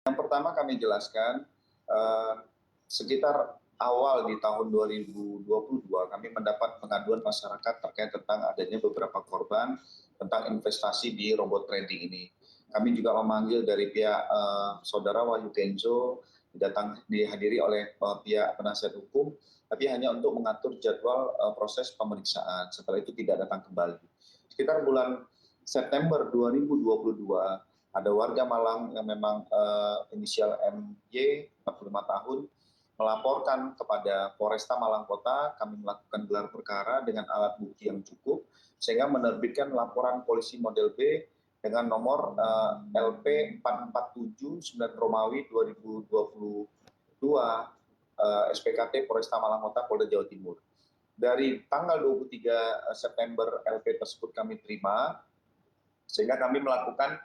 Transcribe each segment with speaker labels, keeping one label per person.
Speaker 1: Yang pertama kami jelaskan, sekitar awal di tahun 2022 kami mendapat pengaduan masyarakat terkait tentang adanya beberapa korban tentang investasi di robot trading ini. Kami juga memanggil dari pihak saudara Wahyu Kenzo, dihadiri oleh pihak penasihat hukum, tapi hanya untuk mengatur jadwal proses pemeriksaan. Setelah itu tidak datang kembali. Sekitar bulan September 2022, ada warga Malang yang memang inisial MY, 45 tahun, melaporkan kepada Polresta Malang Kota. Kami melakukan gelar perkara dengan alat bukti yang cukup, sehingga menerbitkan laporan polisi model B dengan nomor LP 447 9 Romawi 2022 SPKT Polresta Malang Kota Polda Jawa Timur. Dari tanggal 23 September LP tersebut kami terima, sehingga kami melakukan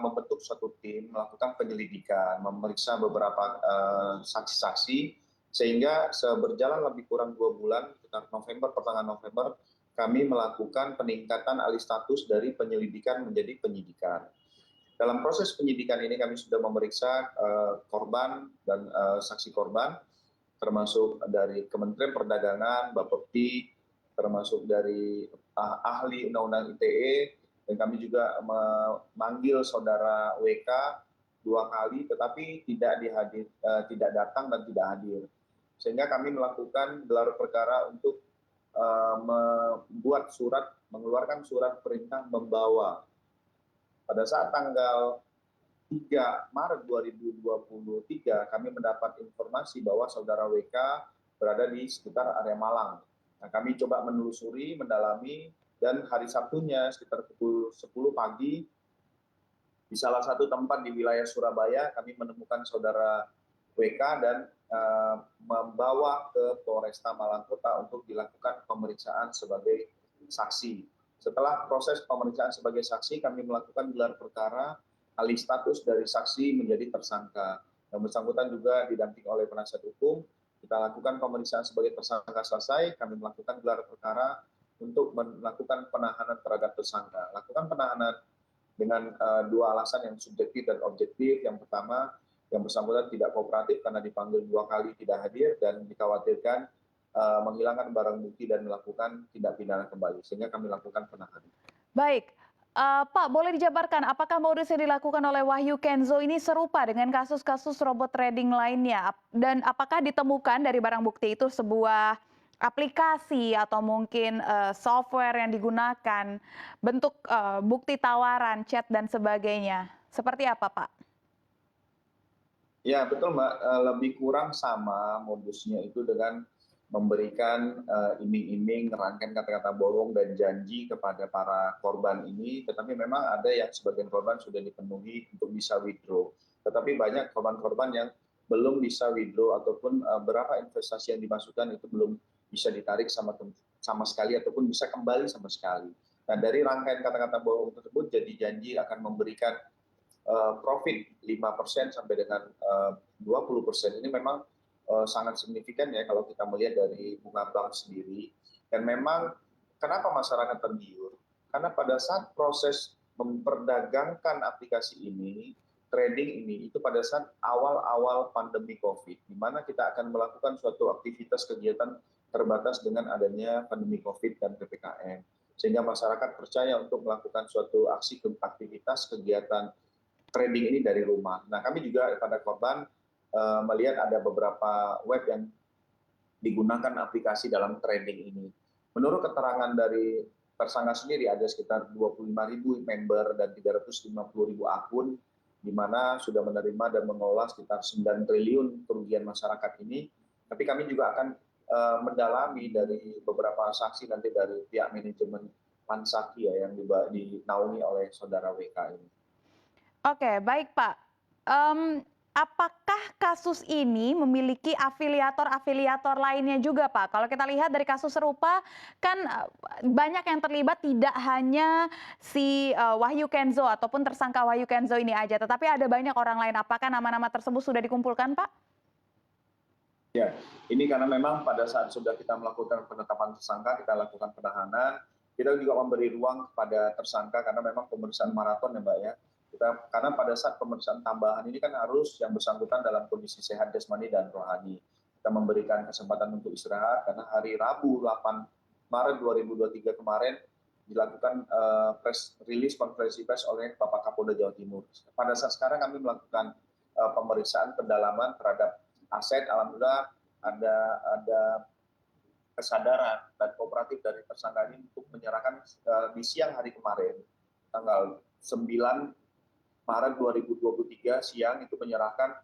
Speaker 1: membentuk suatu tim, melakukan penyelidikan, memeriksa beberapa saksi-saksi, sehingga berjalan lebih kurang 2 bulan, sekitar November, pertengahan November, kami melakukan peningkatan alih status dari penyelidikan menjadi penyidikan. Dalam proses penyidikan ini kami sudah memeriksa korban dan saksi korban, termasuk dari Kementerian Perdagangan, Bapepti, termasuk dari ahli Undang-Undang ITE, dan kami juga memanggil saudara WK 2 kali, tetapi tidak datang dan tidak hadir. Sehingga kami melakukan gelar perkara untuk mengeluarkan surat perintah membawa. Pada saat tanggal 3 Maret 2023, kami mendapat informasi bahwa saudara WK berada di sekitar area Malang. Nah, kami coba menelusuri, mendalami, dan hari Sabtunya sekitar pukul 10 pagi, di salah satu tempat di wilayah Surabaya, kami menemukan saudara WK dan membawa ke Polresta Malang Kota untuk dilakukan pemeriksaan sebagai saksi. Setelah proses pemeriksaan sebagai saksi, kami melakukan gelar perkara, alih status dari saksi menjadi tersangka. Yang bersangkutan juga didampingi oleh penasihat hukum. Kita lakukan pemeriksaan sebagai tersangka selesai, kami melakukan gelar perkara untuk melakukan penahanan terhadap tersangka. Lakukan penahanan dengan 2 alasan yang subjektif dan objektif. Yang pertama, yang bersangkutan tidak kooperatif karena dipanggil 2 kali tidak hadir dan dikhawatirkan menghilangkan barang bukti dan melakukan tindak pidana kembali, sehingga kami lakukan penahanan.
Speaker 2: Baik, Pak, boleh dijabarkan apakah modus yang dilakukan oleh Wahyu Kenzo ini serupa dengan kasus-kasus robot trading lainnya? Dan apakah ditemukan dari barang bukti itu sebuah aplikasi atau mungkin software yang digunakan, bentuk bukti tawaran, chat dan sebagainya? Seperti apa, Pak?
Speaker 1: Ya, betul Mbak, lebih kurang sama modusnya itu dengan memberikan iming-iming, rangkaian kata-kata bohong dan janji kepada para korban ini, tetapi memang ada yang sebagian korban sudah dipenuhi untuk bisa withdraw. Tetapi banyak korban-korban yang belum bisa withdraw ataupun berapa investasi yang dimasukkan itu belum bisa ditarik sama sekali ataupun bisa kembali sama sekali. Nah, dari rangkaian kata-kata bohong tersebut jadi janji akan memberikan profit 5% sampai dengan 20%. Ini memang sangat signifikan ya kalau kita melihat dari bunga bank sendiri. Dan memang kenapa masyarakat tergiur? Karena pada saat proses memperdagangkan aplikasi ini, trading ini, itu pada saat awal-awal pandemi COVID, di mana kita akan melakukan suatu aktivitas kegiatan terbatas dengan adanya pandemi COVID dan PPKM. Sehingga masyarakat percaya untuk melakukan suatu aktivitas kegiatan trading ini dari rumah. Nah, kami juga pada korban melihat ada beberapa web yang digunakan aplikasi dalam trading ini. Menurut keterangan dari tersangka sendiri, ada sekitar 25.000 member dan 350.000 akun, di mana sudah menerima dan mengelola sekitar 9 triliun kerugian masyarakat ini. Tapi kami juga akan mendalami dari beberapa saksi nanti dari pihak manajemen Pansaki ya, yang dinaungi oleh saudara WK ini.
Speaker 2: Oke, baik Pak. Apakah kasus ini memiliki afiliator-afiliator lainnya juga, Pak? Kalau kita lihat dari kasus serupa, kan banyak yang terlibat, tidak hanya si Wahyu Kenzo ataupun tersangka Wahyu Kenzo ini aja, tetapi ada banyak orang lain. Apakah nama-nama tersebut sudah dikumpulkan, Pak?
Speaker 1: Ya, ini karena memang pada saat sudah kita melakukan penetapan tersangka, kita lakukan penahanan, kita juga memberi ruang kepada tersangka karena memang pemeriksaan maraton ya Mbak ya. Karena pada saat pemeriksaan tambahan ini kan harus yang bersangkutan dalam kondisi sehat jasmani dan rohani. Kita memberikan kesempatan untuk istirahat karena hari Rabu 8 Maret 2023 kemarin dilakukan press release konferensi pers oleh Bapak Kapolda Jawa Timur. Pada saat sekarang kami melakukan pemeriksaan pendalaman terhadap aset. Alhamdulillah ada kesadaran dan kooperatif dari tersangka ini untuk menyerahkan di siang hari kemarin tanggal 9 Maret 2023 siang itu menyerahkan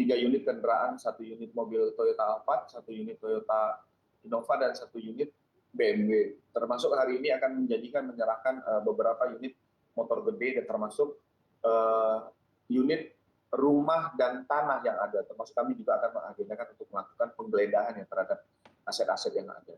Speaker 1: 3 unit kendaraan, 1 unit mobil Toyota Alphard, 1 unit Toyota Innova, dan 1 unit BMW. Termasuk hari ini akan menyerahkan beberapa unit motor gede dan termasuk unit rumah dan tanah yang ada. Termasuk kami juga akan mengagendakan untuk melakukan penggeledahan yang terhadap aset-aset yang ada.